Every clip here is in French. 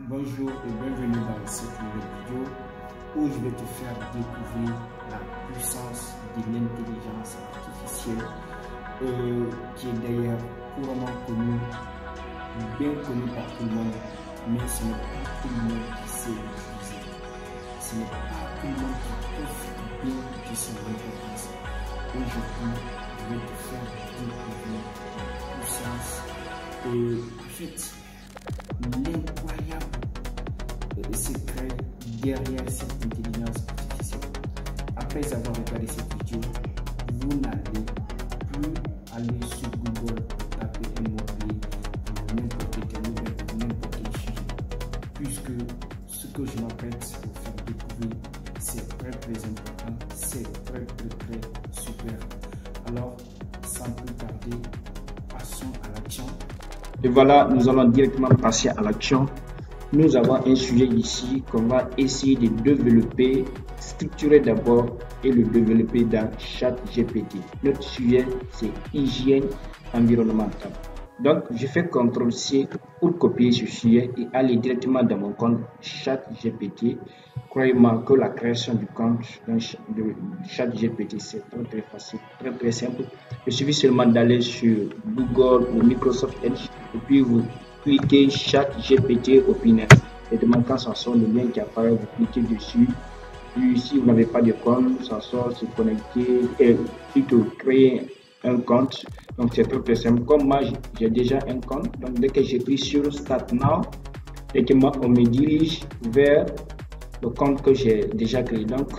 Bonjour et bienvenue dans cette nouvelle vidéo où je vais te faire découvrir la puissance de l'intelligence artificielle qui est d'ailleurs couramment connue, bien connue par tout le monde, mais ce n'est pas tout le monde qui sait l'utiliser. Ce n'est pas tout le monde qui profite bien de son importance. Aujourd'hui, je vais te faire découvrir la puissance en fait, l'incroyable secret derrière cette intelligence artificielle. Après avoir regardé cette vidéo, vous n'allez plus aller sur Google pour taper un mot-clé pour n'importe quel nouvelle, pour n'importe quel sujet, puisque ce que je m'apprête pour faire découvrir, c'est très important, c'est très super. Alors, sans plus tarder, passons à l'action. Et voilà, nous allons directement passer à l'action. Nous avons un sujet ici qu'on va essayer de développer, structurer d'abord et le développer dans ChatGPT. Notre sujet, c'est hygiène environnementale. Donc, je fais CTRL-C pour copier ce sujet et aller directement dans mon compte ChatGPT. Croyez-moi que la création du compte de ChatGPT, c'est très facile, très simple. Il suffit seulement d'aller sur Google ou Microsoft Edge et puis vous cliquez ChatGPT Opinion. Et de quand ça sort le lien qui apparaît, vous cliquez dessus. Puis si vous n'avez pas de compte, ça sort se connecter et plutôt créer un compte. Donc c'est très simple. Comme moi j'ai déjà un compte, donc dès que j'appuie sur Start Now, et que moi on me dirige vers le compte que j'ai déjà créé. Donc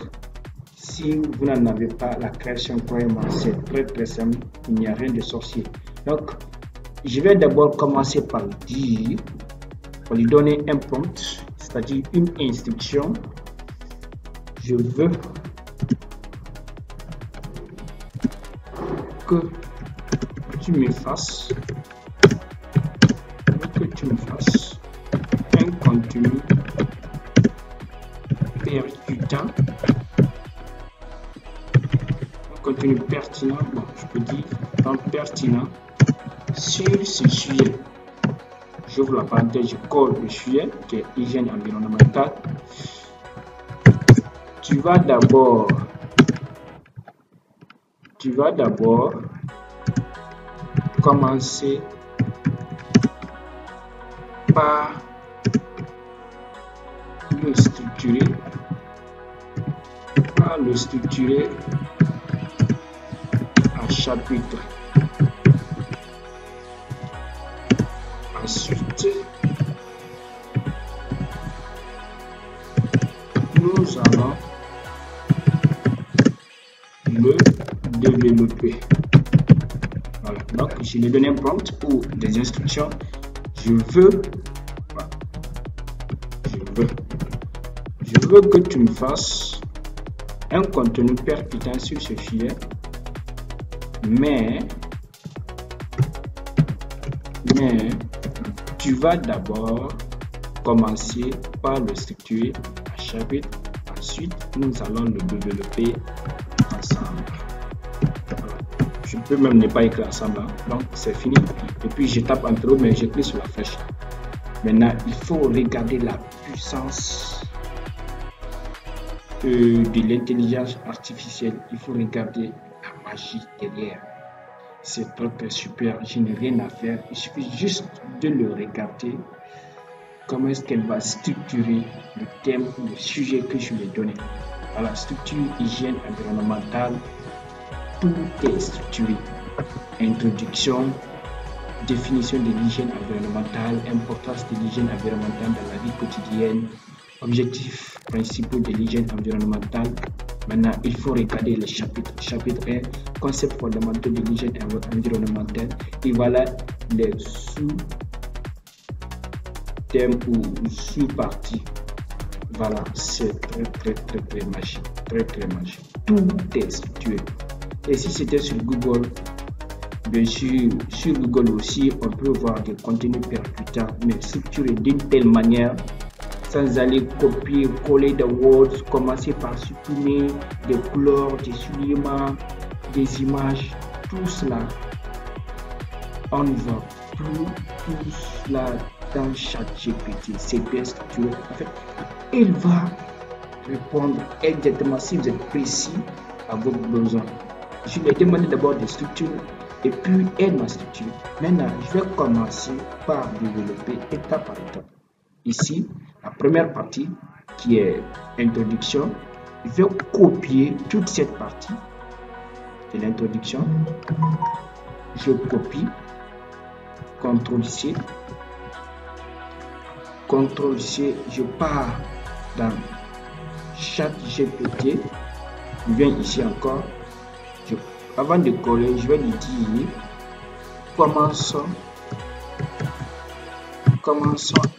si vous n'en avez pas, la création, croyez-moi, c'est très simple. Il n'y a rien de sorcier. Donc je vais d'abord commencer par dire, pour lui donner un prompt, c'est-à-dire une instruction. Je veux que tu me fasses un contenu percutant, un contenu pertinent, bon, je peux dire pertinent sur ce sujet. J'ouvre la parenthèse, je colle le sujet qui est hygiène environnementale. Tu vas d'abord commencer par le structurer en chapitre. Ensuite, nous allons le développer. Voilà. Donc, je lui donne un prompt ou des instructions. Je veux que tu me fasses un contenu percutant sur ce sujet, mais tu vas d'abord commencer par le structurer à chapitre. Ensuite, nous allons le développer ensemble. Voilà. Je peux même ne pas écrire ensemble. Donc, c'est fini. Et puis, je tape entre eux, mais je clique sur la flèche. Maintenant, il faut regarder la puissance de l'intelligence artificielle. Il faut regarder la magie derrière. C'est très super, je n'ai rien à faire, il suffit juste de le regarder, comment est-ce qu'elle va structurer le thème ou le sujet que je lui ai donné. Voilà, structure, hygiène environnementale, tout est structuré. Introduction, définition de l'hygiène environnementale, importance de l'hygiène environnementale dans la vie quotidienne, objectifs principaux de l'hygiène environnementale. Maintenant, il faut regarder le chapitre. Chapitre 1, concepts fondamentaux de l'hygiène environnementale. Et voilà les sous-thèmes ou sous-parties. Voilà, c'est très magique. Très magique. Tout est structuré. Et si c'était sur Google, bien sûr, sur Google aussi, on peut voir des contenus percutants, mais structurés d'une telle manière, sans aller copier, coller des words, commencer par supprimer des couleurs, des soulignements, des images, tout cela, on ne va plus tout cela dans ChatGPT. C'est bien structuré. En fait, il va répondre exactement si vous êtes précis à vos besoins. Je lui ai demandé d'abord de structurer et puis elle m'a structuré. Maintenant, je vais commencer par développer étape par étape. Ici, la première partie qui est introduction, je vais copier toute cette partie de l'introduction. Je copie, CTRL-C, CTRL-C, je pars dans ChatGPT, je viens ici encore, avant de coller, je vais lui dire, commençons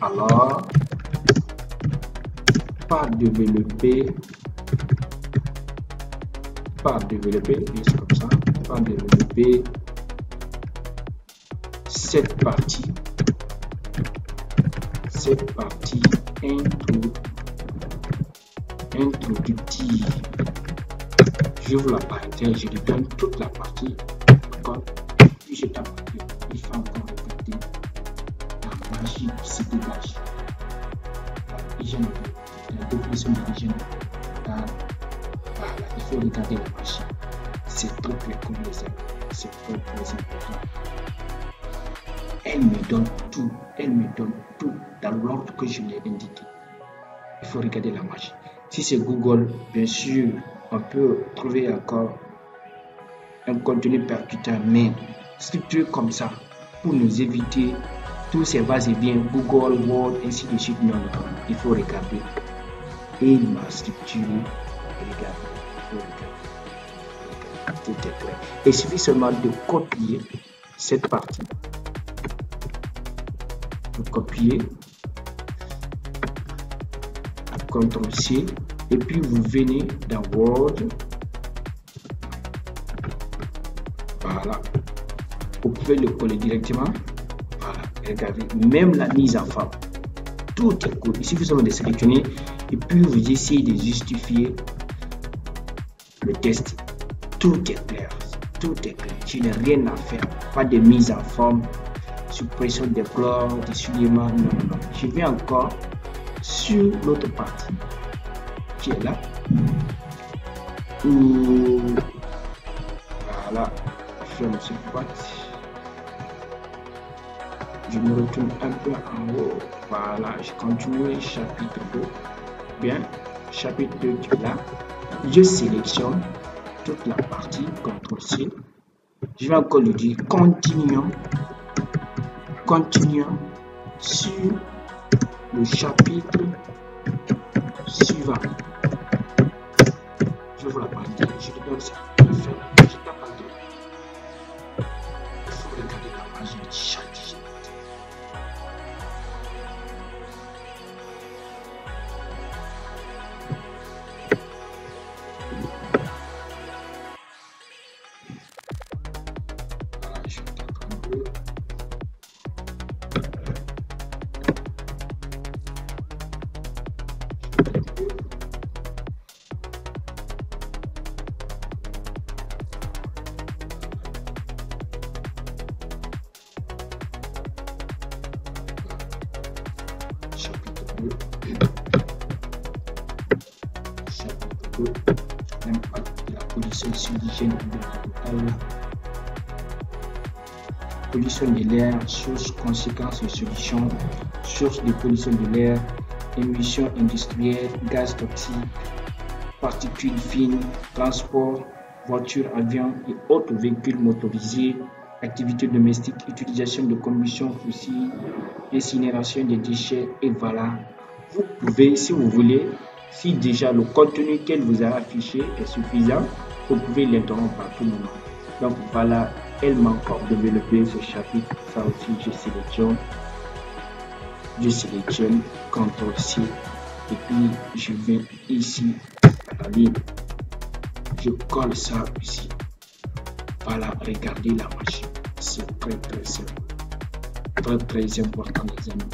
alors par développer, juste comme ça, par développer cette partie introductive. J'ouvre la parenthèse, je lui donne toute la partie, d'accord, puis je tape, il faut encore regarder la magie qui se dégage. L'hygiène, la définition de l'hygiène. Voilà, il faut regarder la magie. C'est très comme les amis, c'est très important. Elle me donne tout dans l'ordre que je lui ai indiqué. Il faut regarder la magie. Si c'est Google, bien sûr, on peut trouver encore un contenu percutant, mais structuré comme ça, pour nous éviter tous ces va-et-vient, Google, Word, ainsi de suite. Non, il faut regarder. Et il m'a structuré. Regardez, il faut regarder. Tout est clair. Il suffit seulement de copier cette partie. Copier, CTRL-C, et puis vous venez dans Word. Voilà, vous pouvez le coller directement. Voilà, regardez, même la mise en forme, tout est cool. Ici, vous allez de sélectionner et puis vous essayez de justifier le test. Tout est clair, je n'ai rien à faire, pas de mise en forme, suppression des chlores, des soulignements, non. Je vais encore sur l'autre partie qui est là. Voilà, je me suis boîte. Je me retourne un peu en haut. Voilà, je continue chapitre 2. Bien, chapitre 2 qui est là. Je sélectionne toute la partie, CTRL-C. Je vais encore lui dire continuons sur le chapitre suivant. Je vous la parle, je lui donne ça. Je tape en deux. Il faut regarder la magie de ChatGPT. Voilà, je tape un peu. Chapitre 2, l'impact de la pollution sur l'hygiène environnementale, pollution de l'air, sources, conséquences et solutions, sources de pollution de l'air, émissions industrielles, gaz toxiques, particules fines, transport, voitures, avions et autres véhicules motorisés, activités domestiques, utilisation de combustion fossile, incinération des déchets, et voilà. Vous pouvez, si vous voulez, si déjà le contenu qu'elle vous a affiché est suffisant, vous pouvez l'interrompre à tout moment. Donc voilà, elle m'a encore développé ce chapitre. Ça aussi, je sélectionne CTRL-C et puis je viens ici à la ligne. Je colle ça ici. Voilà, regardez la machine. C'est très simple. Très important, les amis.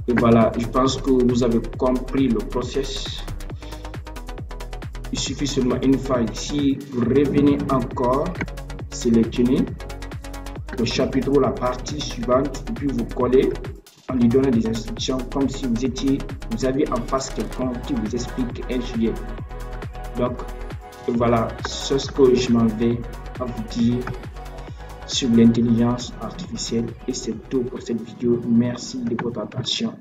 Et voilà, je pense que vous avez compris le process. Il suffit seulement une fois ici, vous revenez encore, sélectionnez le chapitre ou la partie suivante, et puis vous collez, en lui donnant des instructions comme si vous avez en face quelqu'un qui vous explique un sujet. Donc voilà, c'est ce que je m'en vais à vous dire sur l'intelligence artificielle et c'est tout pour cette vidéo. Merci de votre attention.